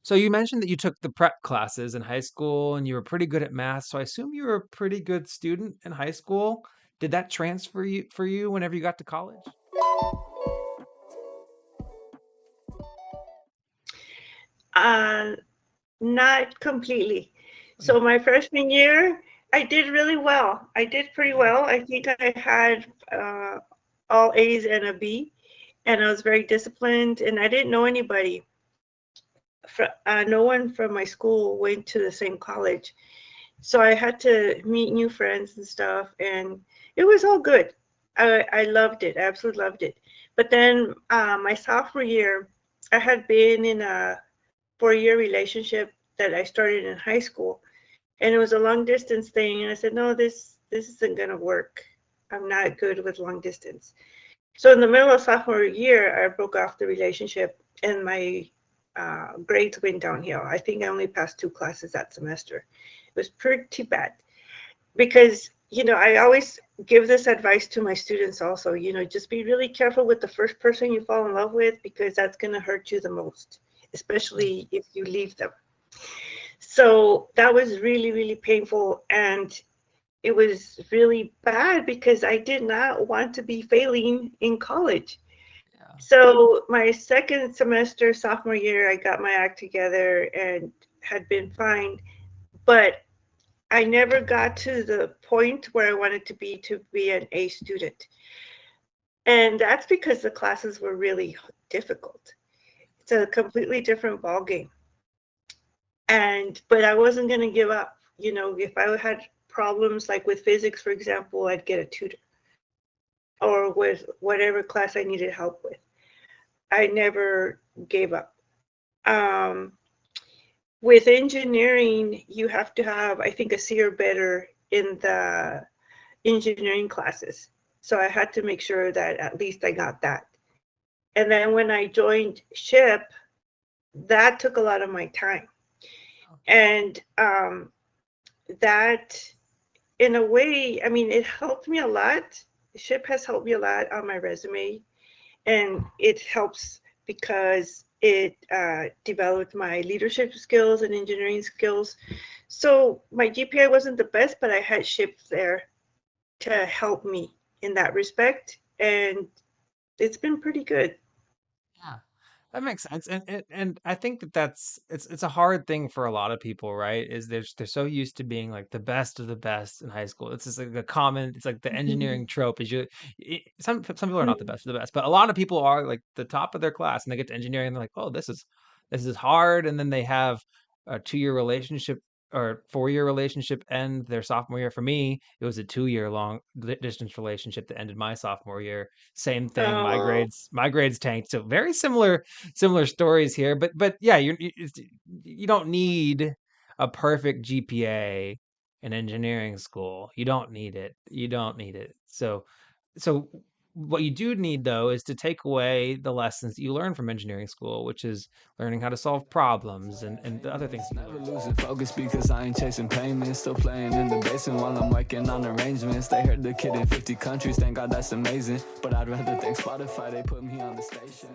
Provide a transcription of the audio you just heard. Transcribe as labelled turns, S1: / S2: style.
S1: So you mentioned that you took the prep classes in high school and you were pretty good at math. So I assume you were a pretty good student in high school. Did that transfer you for you whenever you got to college?
S2: Uh, Not completely.
S1: Okay.
S2: So my freshman year, I did really well. I did pretty
S1: Yeah.
S2: well. I think I had all A's and a B, and I was very disciplined. And I didn't know anybody. No one from my school went to the same college, so I had to meet new friends and stuff, and it was all good. I loved it. I absolutely loved it. But then my sophomore year, I had been in a 4-year relationship that I started in high school, and it was a long distance thing. And I said, no, this isn't gonna work. I'm not good with long distance. So in the middle of sophomore year, I broke off the relationship, and my grades went downhill. I think I only passed 2 classes that semester. It was pretty bad because I always give this advice to my students also. Just be really careful with the first person you fall in love with, because that's going to hurt you the most, especially if you leave them. So that was really, really painful, and it was really bad because I did not want to be failing in college.
S1: Yeah.
S2: So my second semester, sophomore year, I got my act together and had been fine, but I never got to the point where I wanted to be an A student. And that's because the classes were really difficult. It's a completely different ballgame. And but I wasn't going to give up. If I had problems like with physics, for example, I'd get a tutor, or with whatever class I needed help with. I never gave up. Um, with engineering, you have to have, I think, a C or better in the engineering classes. So I had to make sure that at least I got that. And then when I joined SHIP, that took a lot of my time. And that, in a way, I mean, it helped me a lot. SHIP has helped me a lot on my resume, and it helps because it developed my leadership skills and engineering skills. So my GPA wasn't the best, but I had SHIP there to help me in that respect, and it's been pretty good.
S1: Yeah, that makes sense, and I think that it's a hard thing for a lot of people, right? Is they're so used to being like the best of the best in high school. It's just like a common, it's like the engineering trope. Is some people are not the best of the best, but a lot of people are like the top of their class, and they get to engineering, and they're like, oh, this is hard, and then they have a 2-year relationship or 4-year relationship end their sophomore year. For me, it was a 2-year long distance relationship that ended my sophomore year. Same thing. My
S2: Oh,
S1: grades tanked. So very similar stories here. But yeah, you don't need a perfect GPA in engineering school. You don't need it. You don't need it. So what you do need though is to take away the lessons that you learn from engineering school, which is learning how to solve problems and the other things that you
S3: Never
S1: learn.
S3: losing focus because I ain't chasing payments. Still playing in the basement while I'm working on arrangements. They heard the kid in 50 countries, thank God that's amazing. But I'd rather thank Spotify, they put me on the station.